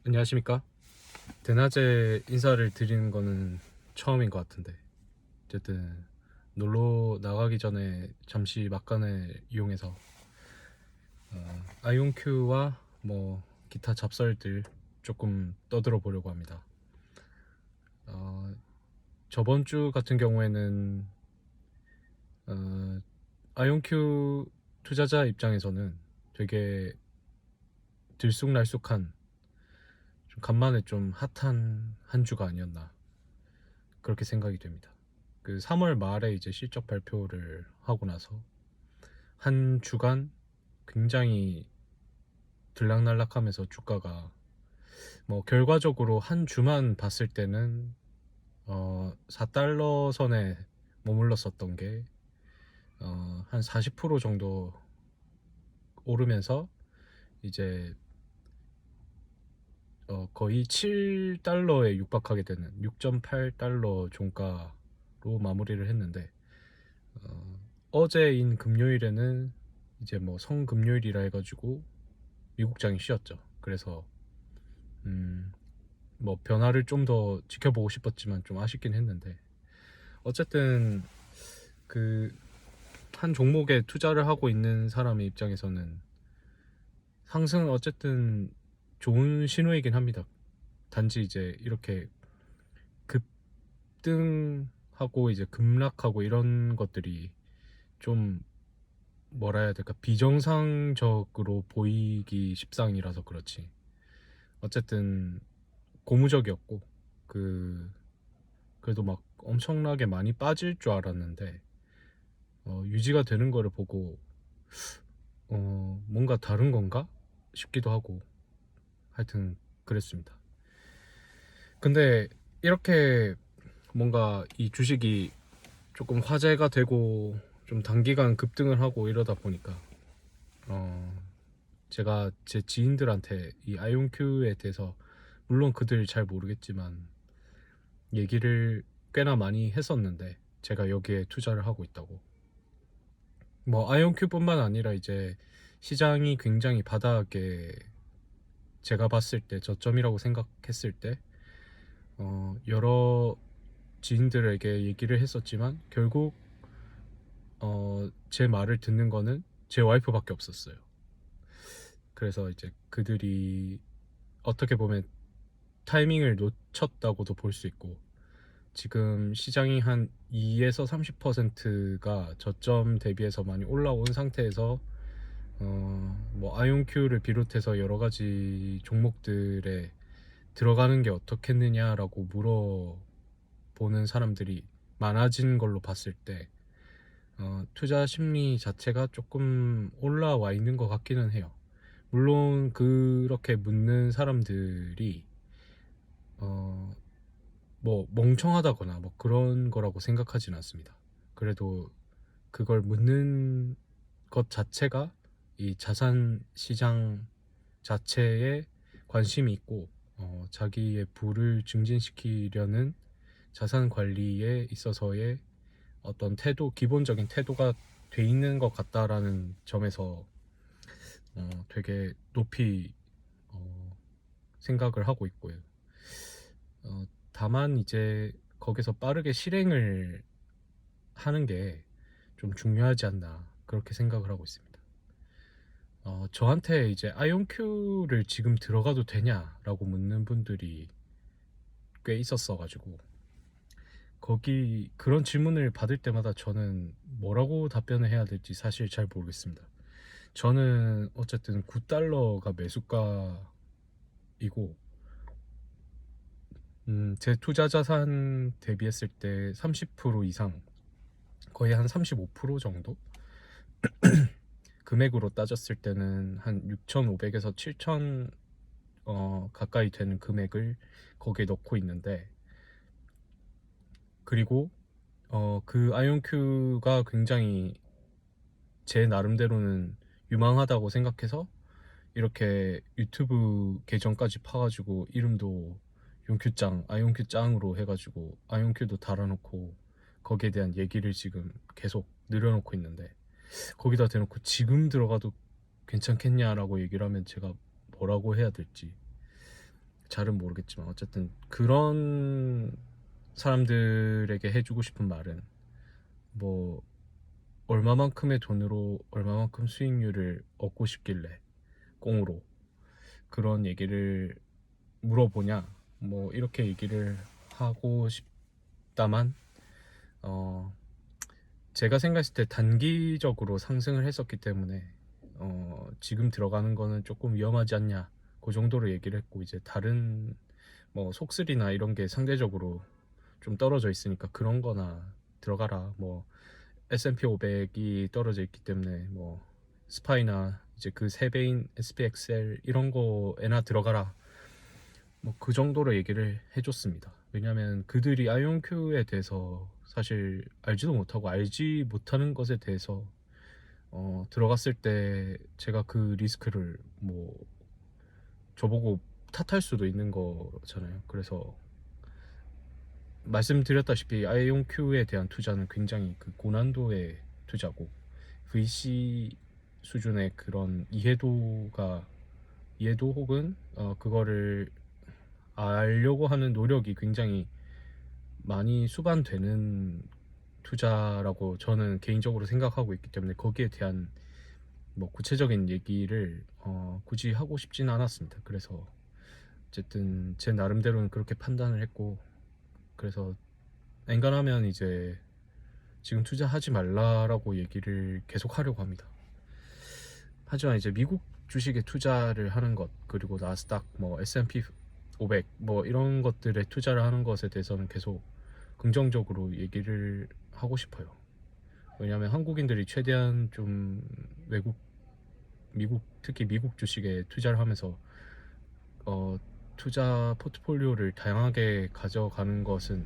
안녕하십니까? 대낮에 인사를 드리는 거는 처음인 것 같은데, 어쨌든 놀러 나가기 전에 잠시 막간을 이용해서 아이온큐와 뭐 기타 잡설들 조금 떠들어 보려고 합니다. 어, 저번 주 같은 경우에는 아이온큐 투자자 입장에서는 되게 들쑥날쑥한, 좀 간만에 좀 핫한 한 주가 아니었나, 그렇게 생각이 됩니다. 그 3월 말에 이제 실적 발표를 하고 나서 한 주간 굉장히 들락날락하면서 주가가 뭐 결과적으로 한 주만 봤을 때는 4달러 선에 머물렀었던 게 한 40% 정도 오르면서 이제 거의 7달러에 육박하게 되는 6.8달러 종가로 마무리를 했는데, 어제인 금요일에는 이제 뭐 성금요일이라 해가지고 미국장이 쉬었죠. 그래서 음, 뭐 변화를 좀 더 지켜보고 싶었지만 좀 아쉽긴 했는데, 어쨌든 그 한 종목에 투자를 하고 있는 사람의 입장에서는 상승은 어쨌든 좋은 신호이긴 합니다. 단지 이제 이렇게 급등하고 이제 급락하고 이런 것들이 좀 뭐라 해야 될까, 비정상적으로 보이기 십상이라서 그렇지, 어쨌든 고무적이었고, 그 그래도 막 엄청나게 많이 빠질 줄 알았는데 유지가 되는 거를 보고 뭔가 다른 건가 싶기도 하고, 하여튼 그랬습니다. 근데 이렇게 뭔가 이 주식이 조금 화제가 되고 좀 단기간 급등을 하고 이러다 보니까 제가 제 지인들한테 이 아이온큐에 대해서, 물론 그들 잘 모르겠지만 얘기를 꽤나 많이 했었는데, 제가 여기에 투자를 하고 있다고. 뭐 아이온큐뿐만 아니라 이제 시장이 굉장히 바닥에, 제가 봤을 때 저점이라고 생각했을 때 여러 지인들에게 얘기를 했었지만 결국 제 말을 듣는 거는 제 와이프밖에 없었어요. 그래서 이제 그들이 어떻게 보면 타이밍을 놓쳤다고도 볼 수 있고, 지금 시장이 한 2에서 30%가 저점 대비해서 많이 올라온 상태에서 뭐 아이온큐를 비롯해서 여러 가지 종목들에 들어가는 게 어떻겠느냐라고 물어보는 사람들이 많아진 걸로 봤을 때 투자 심리 자체가 조금 올라와 있는 것 같기는 해요. 물론 그렇게 묻는 사람들이 어, 뭐 멍청하다거나 뭐 그런 거라고 생각하지는 않습니다. 그래도 그걸 묻는 것 자체가 이 자산 시장 자체에 관심이 있고 자기의 부를 증진시키려는 자산 관리에 있어서의 어떤 태도, 기본적인 태도가 돼 있는 것 같다라는 점에서 되게 높이 생각을 하고 있고요. 다만 이제 거기서 빠르게 실행을 하는 게 좀 중요하지 않나, 그렇게 생각을 하고 있습니다. 저한테 이제 아이온큐를 지금 들어가도 되냐라고 묻는 분들이 꽤 있었어가지고, 거기 그런 질문을 받을 때마다 저는 뭐라고 답변을 해야 될지 사실 잘 모르겠습니다. 저는 어쨌든 9달러가 매수가이고, 제 투자 자산 대비했을 때 30% 이상, 거의 한 35% 정도 금액으로 따졌을 때는 한 6,500에서 7,000 가까이 되는 금액을 거기에 넣고 있는데, 그리고 그 아이온큐가 굉장히 제 나름대로는 유망하다고 생각해서 이렇게 유튜브 계정까지 파가지고 이름도 용큐짱, 아이온큐짱으로 해가지고 아이온큐도 달아놓고 거기에 대한 얘기를 지금 계속 늘려놓고 있는데, 거기다 대놓고 지금 들어가도 괜찮겠냐라고 얘기를 하면 제가 뭐라고 해야 될지. 잘은 모르겠지만 어쨌든 그런 사람들에게 해주고 싶은 말은 뭐 얼마만큼의 돈으로 얼마만큼 수익률을 얻고 싶길래 꽁으로 그런 얘기를 물어보냐, 뭐 이렇게 얘기를 하고 싶다만 어 제가 생각했을 때 단기적으로 상승을 했었기 때문에 지금 들어가는 거는 조금 위험하지 않냐, 그 정도로 얘기를 했고, 이제 다른 뭐 속쓰리나 이런 게 상대적으로 좀 떨어져 있으니까 그런 거나 들어가라, 뭐 S&P 500이 떨어져 있기 때문에 뭐 스파이나 이제 그 3배인 SPXL 이런 거에나 들어가라, 뭐 그 정도로 얘기를 해줬습니다. 왜냐면 그들이 아이온큐에 대해서 사실 알지도 못하고 알지 못하는 것에 대해서 들어갔을 때 제가 그 리스크를 뭐 저보고 탓할 수도 있는 거잖아요. 그래서 말씀드렸다시피 아이온큐에 대한 투자는 굉장히 그 고난도의 투자고, VC 수준의 그런 이해도 혹은 그거를 알려고 하는 노력이 굉장히 많이 수반되는 투자라고 저는 개인적으로 생각하고 있기 때문에 거기에 대한 뭐 구체적인 얘기를 굳이 하고 싶지는 않았습니다. 그래서 어쨌든 제 나름대로는 그렇게 판단을 했고, 그래서 엔간하면 이제 지금 투자하지 말라라고 얘기를 계속 하려고 합니다. 하지만 이제 미국 주식에 투자를 하는 것, 그리고 나스닥, 뭐 S&P 500 뭐 이런 것들에 투자를 하는 것에 대해서는 계속 긍정적으로 얘기를 하고 싶어요. 왜냐하면 한국인들이 최대한 좀 미국, 특히 미국 주식에 투자를 하면서 투자 포트폴리오를 다양하게 가져가는 것은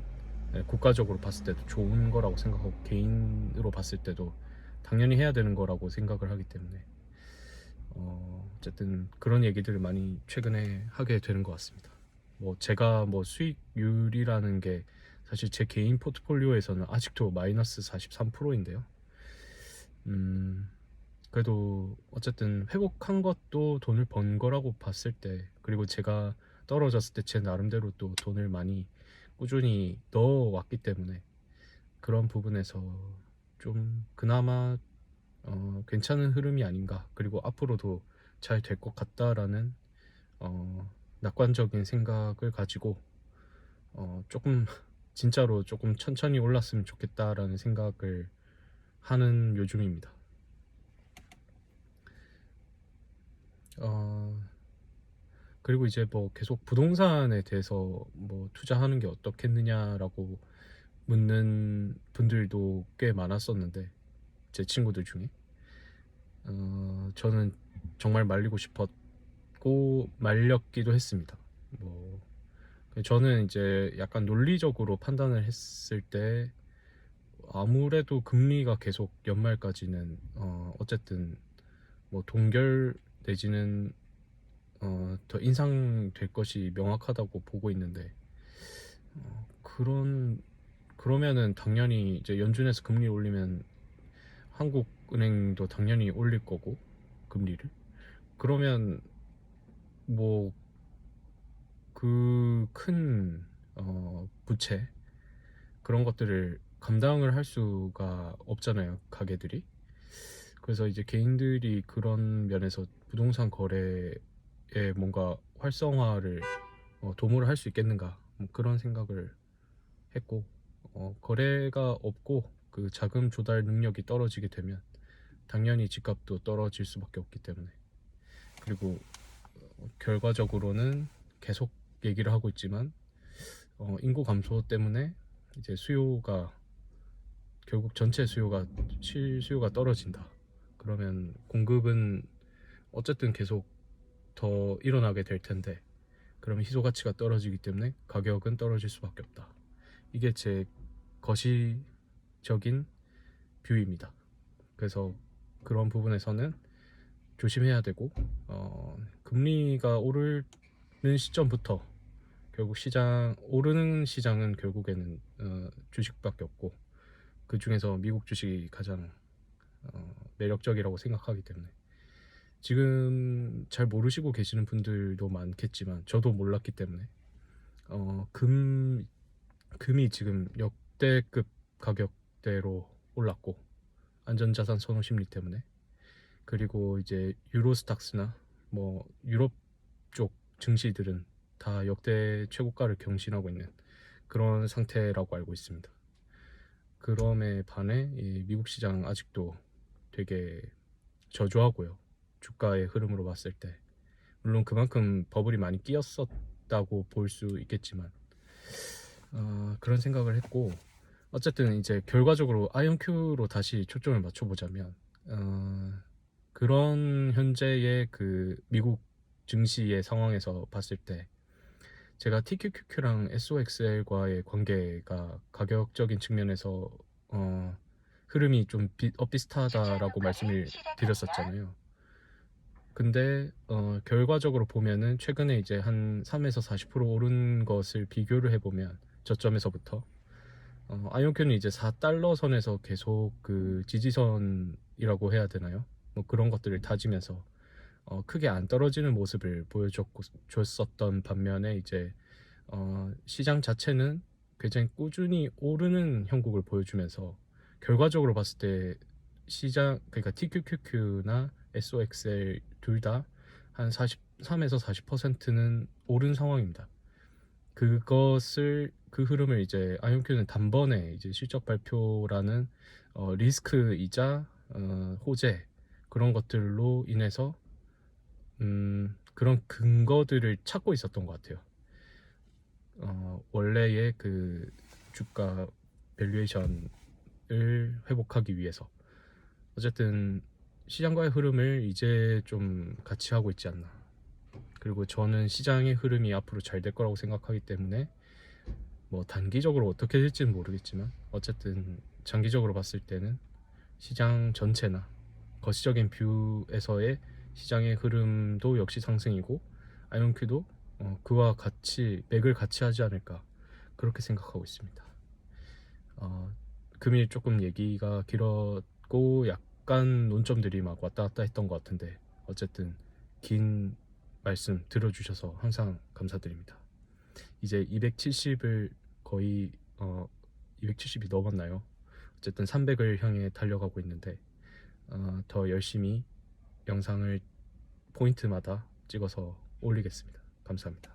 국가적으로 봤을 때도 좋은 거라고 생각하고, 개인으로 봤을 때도 당연히 해야 되는 거라고 생각을 하기 때문에 어쨌든 그런 얘기들을 많이 최근에 하게 되는 것 같습니다. 뭐 제가 뭐 수익률이라는 게 사실 제 개인 포트폴리오에서는 아직도 마이너스 43%인데요. 그래도 어쨌든 회복한 것도 돈을 번 거라고 봤을 때, 그리고 제가 떨어졌을 때 제 나름대로 또 돈을 많이 꾸준히 넣어왔기 때문에 그런 부분에서 좀 그나마 괜찮은 흐름이 아닌가, 그리고 앞으로도 잘 될 것 같다라는 낙관적인 생각을 가지고 조금 진짜로 조금 천천히 올랐으면 좋겠다라는 생각을 하는 요즘입니다. 그리고 이제 뭐 계속 부동산에 대해서 뭐 투자하는 게 어떻겠느냐라고 묻는 분들도 꽤 많았었는데, 제 친구들 중에 저는 정말 말리고 싶었고 말렸기도 했습니다. 뭐 저는 이제 약간 논리적으로 판단을 했을 때 아무래도 금리가 계속 연말까지는 어쨌든 뭐 동결 내지는 더 인상될 것이 명확하다고 보고 있는데, 그러면은 당연히 이제 연준에서 금리 올리면 한국은행도 당연히 올릴 거고, 금리를. 그러면 뭐 그 큰 부채 그런 것들을 감당을 할 수가 없잖아요, 가게들이. 그래서 이제 개인들이 그런 면에서 부동산 거래에 뭔가 활성화를 도모를 할 수 있겠는가, 뭐 그런 생각을 했고, 거래가 없고 그 자금 조달 능력이 떨어지게 되면 당연히 집값도 떨어질 수밖에 없기 때문에, 그리고 결과적으로는 계속 얘기를 하고 있지만 인구 감소 때문에 이제 수요가 결국 전체 수요가 실수요가 떨어진다. 그러면 공급은 어쨌든 계속 더 일어나게 될 텐데, 그러면 희소 가치가 떨어지기 때문에 가격은 떨어질 수밖에 없다. 이게 제 거시적인 뷰입니다. 그래서 그런 부분에서는 조심해야 되고, 금리가 오르는 시점부터 결국 오르는 시장은 결국에는 주식밖에 없고, 그 중에서 미국 주식이 가장 매력적이라고 생각하기 때문에 지금 잘 모르시고 계시는 분들도 많겠지만 저도 몰랐기 때문에 금 금이 지금 역대급 가격대로 올랐고, 안전자산 선호 심리 때문에. 그리고 이제 유로스탁스나 뭐 유럽 쪽 증시들은 다 역대 최고가를 경신하고 있는 그런 상태라고 알고 있습니다. 그럼에 반해 이 미국 시장 아직도 되게 저조하고요. 주가의 흐름으로 봤을 때 물론 그만큼 버블이 많이 끼었었다고 볼 수 있겠지만 그런 생각을 했고, 어쨌든 이제 결과적으로 아이온큐로 다시 초점을 맞춰보자면 그런 현재의 그 미국 증시의 상황에서 봤을 때 제가 TQQQ랑 SOXL과의 관계가 가격적인 측면에서 흐름이 좀 엇비슷하다라고 말씀을 드렸었잖아요. 근데 결과적으로 보면은 최근에 이제 한 3에서 40% 오른 것을 비교를 해보면 저점에서부터 아이온큐는 이제 4달러 선에서 계속 그 지지선이라고 해야 되나요? 뭐 그런 것들을 다지면서 크게 안 떨어지는 모습을 보여줬었던 반면에 이제 시장 자체는 굉장히 꾸준히 오르는 형국을 보여주면서 결과적으로 봤을 때 시장, 그러니까 TQQQ나 SOXL 둘 다 한 43에서 40%는 오른 상황입니다. 그 흐름을 이제 아이온큐는 단번에 이제 실적 발표라는 리스크이자 호재, 그런 것들로 인해서 그런 근거들을 찾고 있었던 것 같아요. 원래의 그 주가 밸류에이션을 회복하기 위해서. 어쨌든 시장과의 흐름을 이제 좀 같이 하고 있지 않나. 그리고 저는 시장의 흐름이 앞으로 잘 될 거라고 생각하기 때문에 뭐 단기적으로 어떻게 될지는 모르겠지만 어쨌든 장기적으로 봤을 때는 시장 전체나 거시적인 뷰에서의 시장의 흐름도 역시 상승이고, 아이온큐도 그와 같이 맥을 같이 하지 않을까, 그렇게 생각하고 있습니다. 금일 조금 얘기가 길었고 약간 논점들이 막 왔다 갔다 했던 것 같은데, 어쨌든 긴 말씀 들어주셔서 항상 감사드립니다. 이제 270을 거의 270이 넘었나요? 어쨌든 300을 향해 달려가고 있는데 더 열심히 영상을 포인트마다 찍어서 올리겠습니다. 감사합니다.